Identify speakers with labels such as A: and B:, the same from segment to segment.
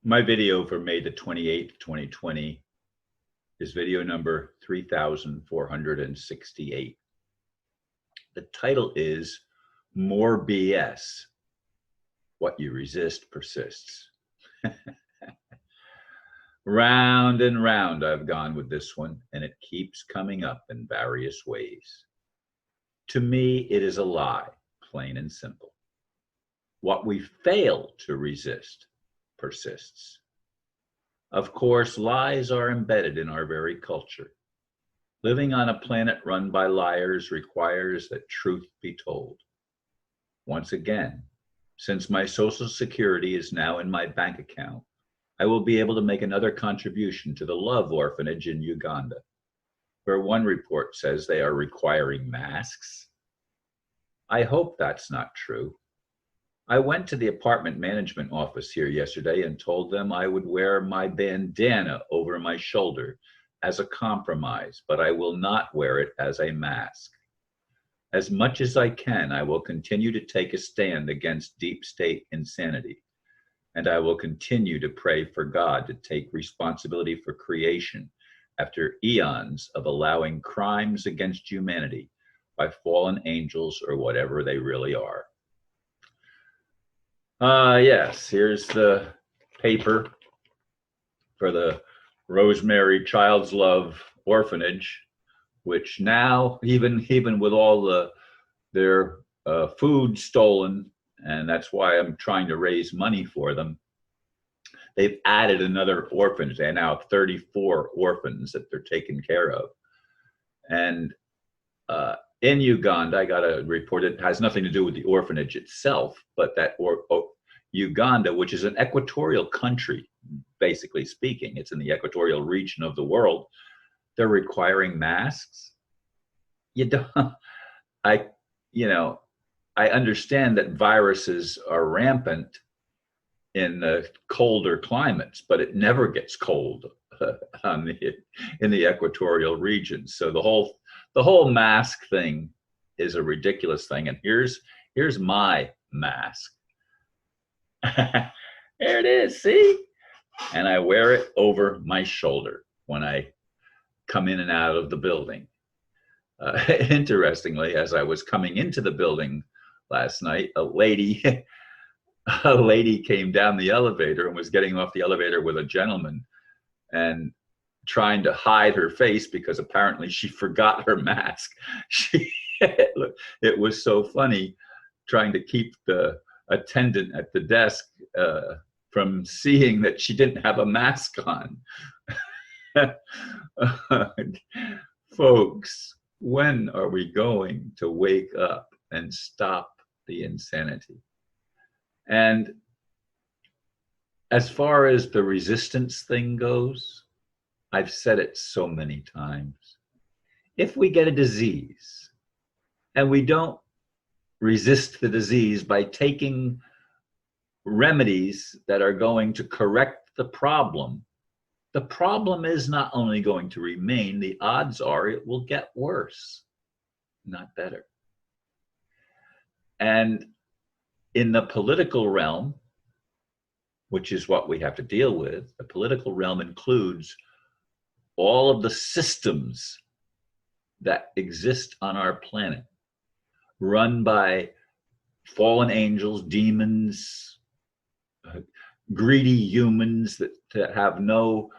A: My video for May the 28th, 2020 is video number 3468. The title is More BS. What you resist persists. Round and round I've gone with this one, and it keeps coming up in various ways. To me, it is a lie, plain and simple. What we fail to resist persists. Of course, lies are embedded in our very culture. Living on a planet run by liars requires that truth be told. Once again, since my Social Security is now in my bank account, I will be able to make another contribution to the Love Orphanage in Uganda, where one report says they are requiring masks. I hope that's not true. I went to the apartment management office here yesterday and told them I would wear my bandana over my shoulder as a compromise, but I will not wear it as a mask. As much as I can, I will continue to take a stand against deep state insanity, and I will continue to pray for God to take responsibility for creation after eons of allowing crimes against humanity by fallen angels or whatever they really are. Yes, here's the paper for the Rosemary Child's Love Orphanage, which now, even with all their food stolen, and that's why I'm trying to raise money for them, they've added another orphanage. They now have 34 orphans that they're taking care of. And in Uganda, I got a report, it has nothing to do with the orphanage itself, but that Uganda, which is an equatorial country, basically speaking, it's in the equatorial region of the world, they're requiring masks. I understand that viruses are rampant in the colder climates, but it never gets cold in the equatorial region. So the whole mask thing is a ridiculous thing. And here's my mask. There it is, see? And I wear it over my shoulder when I come in and out of the building. Interestingly, as I was coming into the building last night, a lady came down the elevator and was getting off the elevator with a gentleman and trying to hide her face because apparently she forgot her mask. It was so funny trying to keep the attendant at the desk from seeing that she didn't have a mask on. Folks, when are we going to wake up and stop the insanity? And as far as the resistance thing goes, I've said it so many times. If we get a disease and we don't resist the disease by taking remedies that are going to correct the problem is not only going to remain, the odds are it will get worse, not better. And in the political realm, which is what we have to deal with, the political realm includes all of the systems that exist on our planet, run by fallen angels, demons, greedy humans that have no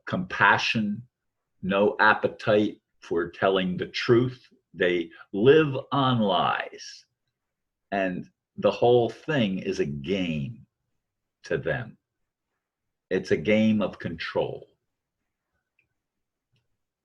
A: compassion, no appetite for telling the truth. They live on lies. And the whole thing is a game to them. It's a game of control.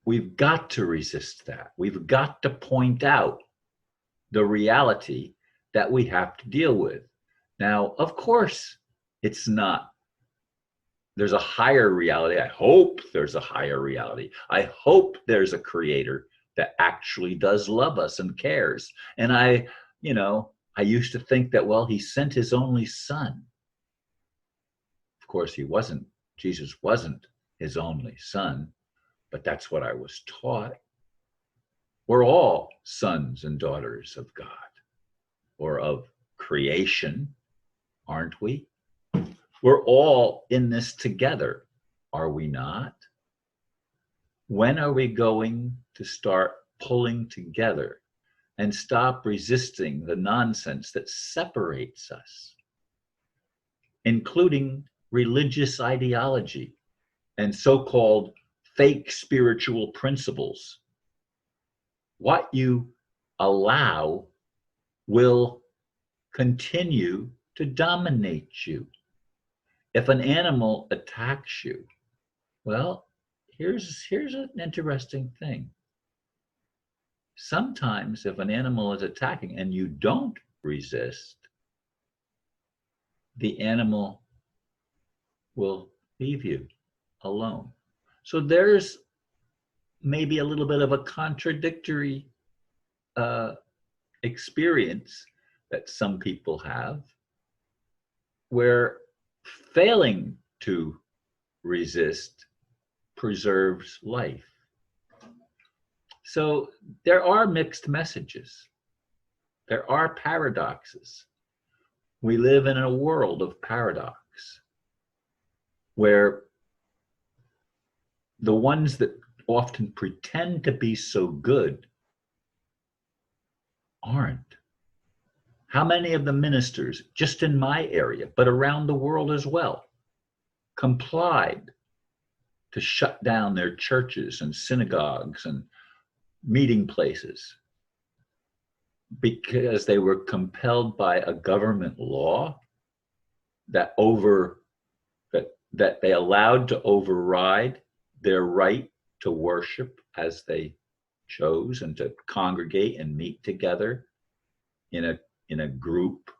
A: We've got to resist that. We've got to point out the reality that we have to deal with. Now, of course, it's not. There's a higher reality. I hope there's a higher reality. I hope there's a creator that actually does love us and cares. And I used to think that, well, he sent his only son. Of course, he wasn't. Jesus wasn't his only son, but that's what I was taught. We're all sons and daughters of God or of creation, aren't we? We're all in this together, are we not? When are we going to start pulling together and stop resisting the nonsense that separates us, including religious ideology and so-called fake spiritual principles? What you allow will continue to dominate you. If an animal attacks you, well, here's an interesting thing. Sometimes if an animal is attacking and you don't resist, the animal will leave you alone. So there's maybe a little bit of a contradictory experience that some people have, where failing to resist preserves life. So there are mixed messages. There are paradoxes. We live in a world of paradox, where the ones that often pretend to be so good aren't. How many of the ministers, just in my area, but around the world as well, complied to shut down their churches and synagogues and meeting places because they were compelled by a government law that they allowed to override their right to worship as they chose and to congregate and meet together in a group?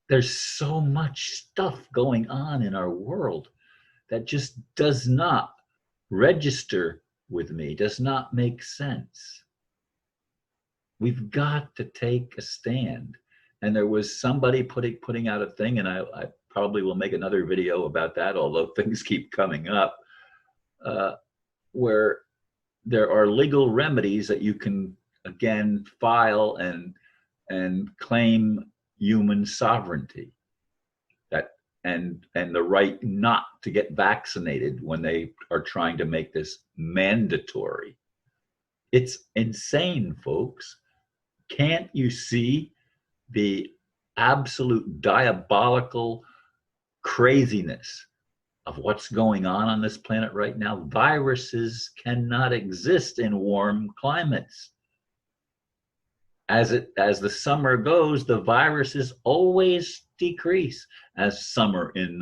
A: There's so much stuff going on in our world that just does not register with me, does not make sense. We've got to take a stand. And there was somebody putting out a thing, and I probably will make another video about that, although things keep coming up, where there are legal remedies that you can, again, file and claim human sovereignty, and the right not to get vaccinated when they are trying to make this mandatory. It's insane, folks. Can't you see the absolute diabolical craziness of what's going on this planet right now? Viruses cannot exist in warm climates. As the summer goes, the viruses always decrease as summer in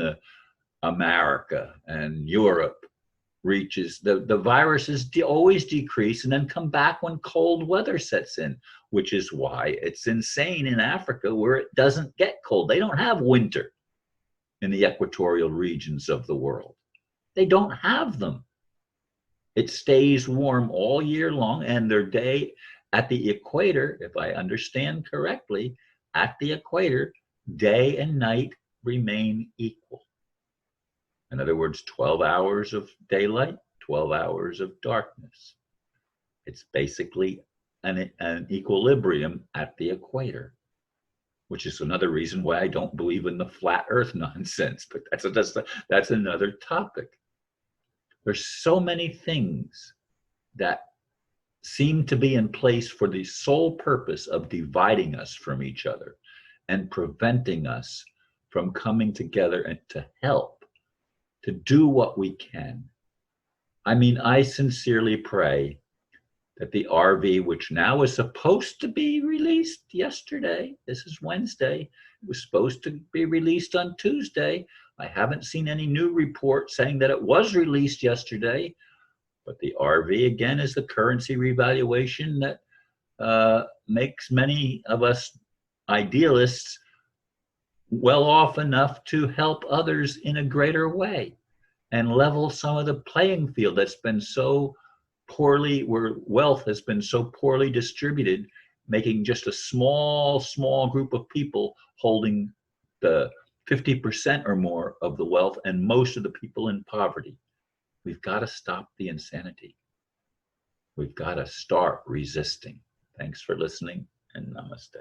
A: America and Europe reaches. The viruses always decrease and then come back when cold weather sets in, which is why it's insane in Africa where it doesn't get cold. They don't have winter in the equatorial regions of the world. They don't have them. It stays warm all year long, and their day at the equator, if I understand correctly, at the equator, day and night remain equal. In other words, 12 hours of daylight, 12 hours of darkness. It's basically an equilibrium at the equator, which is another reason why I don't believe in the flat earth nonsense, but that's another topic. There's so many things that seem to be in place for the sole purpose of dividing us from each other and preventing us from coming together and to help, to do what we can. I mean, I sincerely pray that the RV, which now is supposed to be released yesterday, this is Wednesday, it was supposed to be released on Tuesday. I haven't seen any new report saying that it was released yesterday. But the RV, again, is the currency revaluation that makes many of us idealists well off enough to help others in a greater way and level some of the playing field that's been so poorly, where wealth has been so poorly distributed, making just a small group of people holding the 50% or more of the wealth and most of the people in poverty. We've got to stop the insanity. We've got to start resisting. Thanks for listening, and namaste.